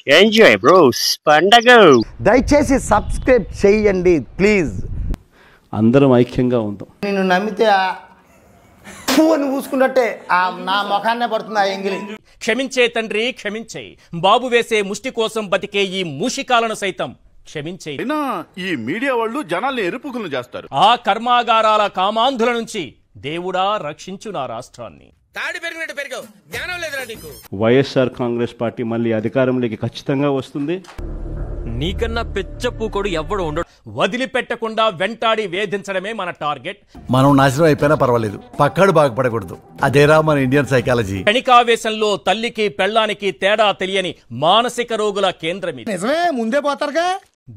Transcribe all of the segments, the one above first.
Enjoy bros పండగ. దయచేసి subscribe చేయండి ప్లీజ్. అందరం ఐక్యంగా ఉందాం. నేను నమ్మితే అని పూసుకున్నట్టే నా ముఖాన్నే పడుతుంది ఆ ఎంగిలి. క్షమించే తండ్రి క్షమించే, బాబు వేసే ముష్టి కోసం బతికే ఈ మూషికాలను సైతం క్షమించే. ఈ మీడియా వాళ్ళు జనాల్ని ఎరుపుకులు చేస్తారు. ఆ కర్మాగారాల కామాంధుల నుంచి దేవుడా రక్షించు నా రాష్ట్రాన్ని. వైఎస్ఆర్ కాంగ్రెస్ పార్టీ మళ్ళీ అధికారంలోకి ఖచ్చితంగా వస్తుంది. నీకన్నా పెచ్చపూకోడు ఎవ్వడు ఉండడు. వదిలిపెట్టకుండా వెంటాడి వేధించడమే మన టార్గెట్. మనం నాశనం అయిపోయినా పర్వాలేదు, పక్కాడు బాగుపడకూడదు. అదేరా మన ఇండియన్ సైకాలజీ. క్షణికావేశంలో తల్లికి పెళ్ళానికి తేడా తెలియని మానసిక రోగుల కేంద్రం ఇది. నిజమే, ముందే పోతారుగా.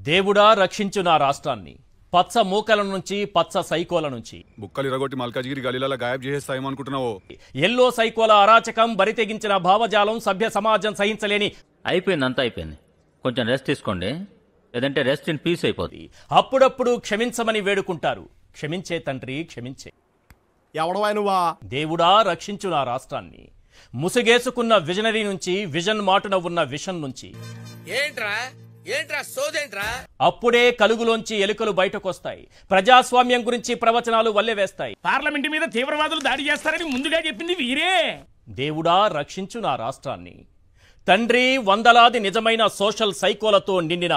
దేవుడా రక్షించు నా రాష్ట్రాన్ని పచ్చ మూకల నుంచి, పచ్చ సైకోల నుంచి. బుక్కలు ఇరగొట్టి మల్కాజిగిరి గలీలలో గాయబ్ చేసేస్తాయేమో అనుకుంటున్నావు. ఎల్లో సైకోల అరాచకం, బరితెగించిన భావజాలం సభ్య సమాజం సహించలేని. అయిపోయింది, అంతా అయిపోయింది. కొంచెం రెస్ట్ తీసుకోండి, లేదంటే రెస్ట్ ఇన్ పీస్ అయిపోతుంది. అప్పుడప్పుడు క్షమించమని వేడుకుంటారు. క్షమించే తండ్రి క్షమించే. ఎవడవా దేవుడా రక్షించు నా రాష్ట్రాన్ని. ముసుగేసుకున్న విజనరీ నుంచి, విజన్ మాటున ఉన్న విషన్ నుంచి. అప్పుడే కలుగులోంచి ఎలుకలు బయటకొస్తాయి. ప్రజాస్వామ్యం గురించి ప్రవచనాలు వల్లె వేస్తాయి. పార్లమెంట్ మీద తీవ్రవాదులు దాడి చేస్తారని ముందుగా చెప్పింది వీరే. దేవుడా రక్షించు నా రాష్ట్రాన్ని. తండ్రి, వందలాది నిజమైన సోషల్ సైకోలతో నిండిన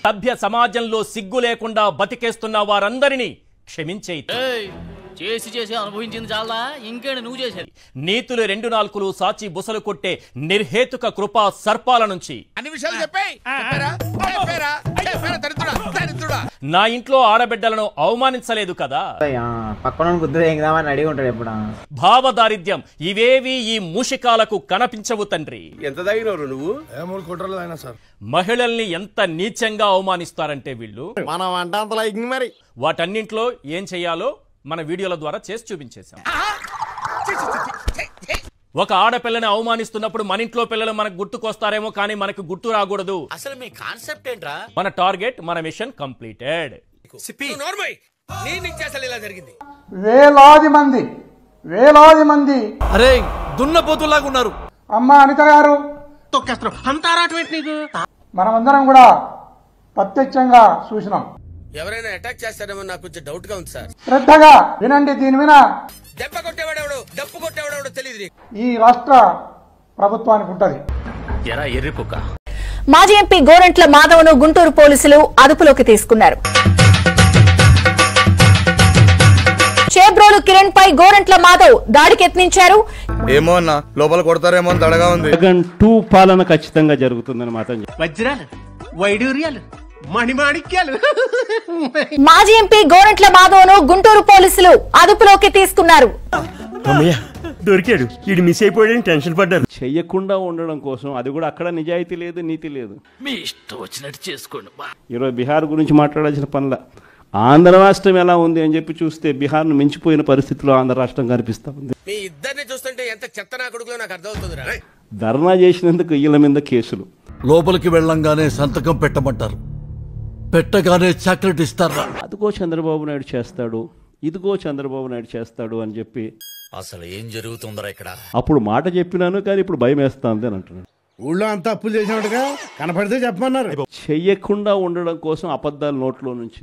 సభ్య సమాజంలో సిగ్గు లేకుండా బతికేస్తున్న వారందరినీ క్షమించే. చేసి చేసి అనుభవించింది చాలా, ఇంకేంటి నువ్వు చేసేది. నీతులు 2 నాలుకలు సాచి బుసలు కొట్టే నిర్హేతుక కృపా సర్పాల నుంచి. అన్ని విషయాలు నా ఇంట్లో ఆడబిడ్డలను అవమానించలేదు కదా. భావదారిద్ర్యం ఇవేవి ఈ మూషికాలకు కనిపించవు తండ్రి. ఎంత తగినవరు నువ్వు? మహిళల్ని ఎంత నీచంగా అవమానిస్తారంటే వీళ్ళు. మనం అంటే మరి వాటన్నింట్లో ఏం చెయ్యాలో మన వీడియోల ద్వారా చేసి చూపించేశాం. ఒక ఆడపిల్లని అవమానిస్తున్నప్పుడు మన ఇంట్లో పిల్లలు మనకు గుర్తుకొస్తారేమో, కానీ మనకు గుర్తు రాకూడదు. అసలు మీ కాన్సెప్ట్ ఏంట్రా? మన టార్గెట్, మన మిషన్ కంప్లీటెడ్. వేలాది మంది అరే దున్నపోతులాగా ఉన్నారు. అమ్మ అనిత గారు తొక్కేస్తారు. అంతారాటం ఏంటి నీకు? మనమందరం కూడా ప్రత్యక్షంగా చూసినాం. ఎవరైనా అటాక్ చేస్తారేమో నాకు కొంచెం డౌట్ గా ఉంది సార్. శ్రద్ధగా వినండి. దీని మీద దెబ్బ కొట్టేవాడెవడు, డప్పు కొట్టేవాడెవడో తెలియదు. ఈ రాష్ట్ర ప్రభుత్వానికి ఉంటది. ఎరా ఎర్రిపుక్క. మాజీ ఎంపీ గోరంట్ల మాధవను గుంటూరు పోలీసులు అదుపులోకి తీసుకున్నారు. చేబ్రోలు కిరణ్ పై గోరంట్ల మాధవ్ దాడికి యత్నించారు. ఏమో అన్న, లోపల కొడతారేమో అని దడగా ఉంది. జగన్ 2 పాలన ఖచ్చితంగా జరుగుతుందని మాత్రం. వజ్రాలు, వైడూర్యాలు, మణిమాణిక్యాలు. మాజీ ఎంపీ గోరంట్ల మాధవ్ను గుంటూరు పోలీసులు అదుపులోకి తీసుకున్నారు. దొరికాడు, ఇది మిస్ అయిపోయాడని టెన్షన్ పడ్డారు. చెయ్యకుండా ఉండడం కోసం, అది కూడా అక్కడ నిజాయితీ లేదు, నీతి లేదు. మీ ఇష్టం వచ్చినట్టు చేసుకోండి. ఈరోజు బీహార్ గురించి మాట్లాడాల్సిన పనుల. ఆంధ్ర రాష్ట్రం ఎలా ఉంది అని చెప్పి చూస్తే బీహార్ను మించిపోయిన పరిస్థితిలో ఆంధ్ర రాష్ట్రం కనిపిస్తా ఉంది. మీ ఇద్దరిని చూస్తుంటే ఎంత చెత్త నా కొడుకులో నాకు అర్థమవుతుంది. ధర్నా చేసినందుకు వీళ్ళ మీద కేసులు. లోపలికి వెళ్ళంగానే సంతకం పెట్టమంటారు, పెట్టగానే చాక్లెట్ ఇస్తారా. అదిగో చంద్రబాబు నాయుడు చేస్తాడు, ఇదిగో చంద్రబాబు నాయుడు చేస్తాడు అని చెప్పి అసలు ఏం జరుగుతుందరా ఇక్కడ? అప్పుడు మాట చెప్పినాను, కానీ ఇప్పుడు భయం వేస్తాంది అని అంటున్నాడు. ఊళ్ళో అంతా అప్పులు చేసినట్టుగా కనపడితే చెప్పమన్నారు. చెయ్యకుండా ఉండడం కోసం అబద్ధాలు నోట్లో నుంచి.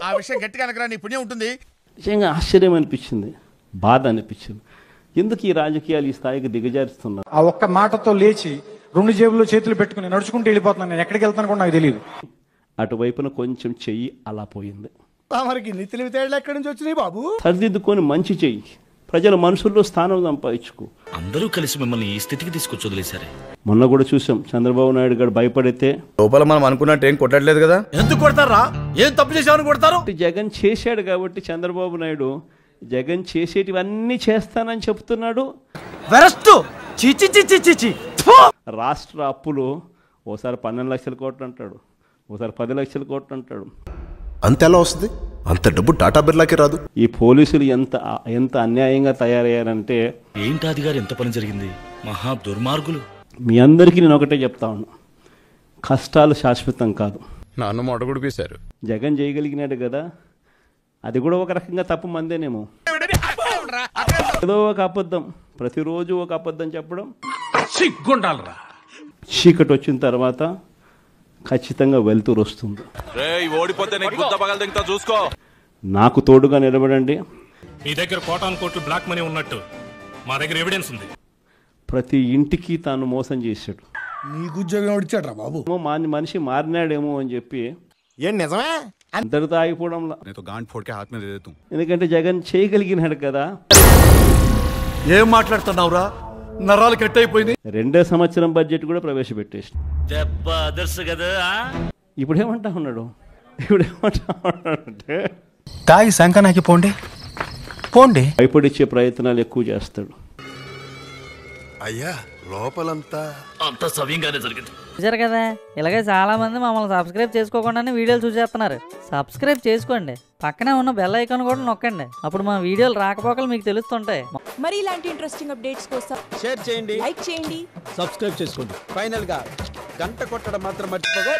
ఆ విషయం గట్టిగా అనకరా, నీ పుణ్యం ఉంటుంది. నిజంగా ఆశ్చర్యం అనిపించింది, బాధ అనిపించింది. ఎందుకు ఈ రాజకీయాలు ఈ స్థాయికి దిగజారుస్తున్నారు? ఆ ఒక్క మాటతో లేచి 2 జేబుల్లో చేతులు పెట్టుకుని నడుచుకుంటూ వెళ్ళిపోతున్నాను. నేను ఎక్కడికి వెళ్తాను కూడా నాకు తెలియదు. అటువైపున కొంచెం చెయ్యి అలా పోయింది. మనకి నీ తెలివితేటలు ఎక్కడి నుంచి వచ్చినాయి బాబు? సరిదిద్దుకొని మంచి చెయ్యి, ప్రజల మనసుల్లో స్థానం సంపాదించుకో. అందరూ కలిసి మిమ్మల్ని ఈ స్థితికి తీసుకొచ్చి వదిలేశారే. మొన్న కూడా చూసాం, చంద్రబాబు నాయుడు గారు భయపడితే లోపల మనం అనుకున్నట్టు ఏం కొట్టట్లేదు కదా. ఎందుకు కొడతారా? ఏం తప్పు చేసామని కొడతారు? జగన్ చేశాడు కాబట్టి చంద్రబాబు నాయుడు జగన్ చేసేటివన్నీ చేస్తానని చెప్తున్నాడు. రాష్ట్ర అప్పులు ఓసారి 12 లక్షల కోట్లు అంటాడు, ఓసారి 10 లక్షల కోట్లు అంటాడు. అంత ఎలా వస్తుంది? అంత డబ్బు టాటా బిర్లాకి రాదు. ఈ పోలీసులు ఎంత అన్యాయంగా తయారయ్యారంటే. ఏంటి అధికారి, ఎంత పని జరిగింది? మహా దుర్మార్గులు. మీ అందరికీ నేను ఒకటే చెప్తా ఉన్నా, కష్టాలు శాశ్వతం కాదు. నన్ను మొడగొడిపేశారు. జగన్ చేయగలిగినాడు కదా, అది కూడా ఒక రకంగా తప్పు మందేనేమో. ఏదో ఒక అబద్ధం, ప్రతిరోజు ఒక అబద్ధం చెప్పడం సిగ్గుండాలరా. చీకటి వచ్చిన తర్వాత ఖచ్చితంగా వెలుతురు వస్తుంది. నాకు తోడుగా నిలబడండి. మీ దగ్గర కోటాను కోట్లు బ్లాక్ మనీ ఉన్నట్టు మా దగ్గర ఎవిడెన్స్ ఉంది. ప్రతి ఇంటికి తాను మోసం చేశాడు. నీకు ఉద్యోగం ఇచ్చాడ్రా బాబు. మనిషి మారినాడేమో అని చెప్పి ఏం నిజమే? అందరితో ఆగిపోవడంలా. ఎందుకంటే జగన్ చేయగలిగినాడు కదా. ఏం మాట్లాడుతున్నావురా? నరాలు కట్ అయిపోయింది. 2 సంవత్సరం బడ్జెట్ కూడా ప్రవేశపెట్టేసి ఇప్పుడు ఏమంటా ఉన్నాడు అంటే తాగి సంకనాకి పోండి పోండి. భయపడిచ్చే ప్రయత్నాలు ఎక్కువ చేస్తాడు. అయ్యా లోపలంతా అంత సవ్యంగానే జరిగింది. చూసారు కదా, ఇలాగే చాలా మంది మమ్మల్ని సబ్స్క్రైబ్ చేసుకోకుండానే వీడియోలు చూసేస్తున్నారు. సబ్స్క్రైబ్ చేసుకోండి, పక్కనే ఉన్న బెల్ ఐకాన్ కూడా నొక్కండి. అప్పుడు మా వీడియోలు రాకపోకలు మీకు తెలుస్తుంటాయి. మరి ఇలాంటి ఇంట్రెస్టింగ్ అప్డేట్స్ కోసం షేర్ చేయండి, లైక్ చేయండి, సబ్స్క్రైబ్ చేసుకోండి. ఫైనల్ గా గంట కొట్టడం మాత్రం మర్చిపోగా.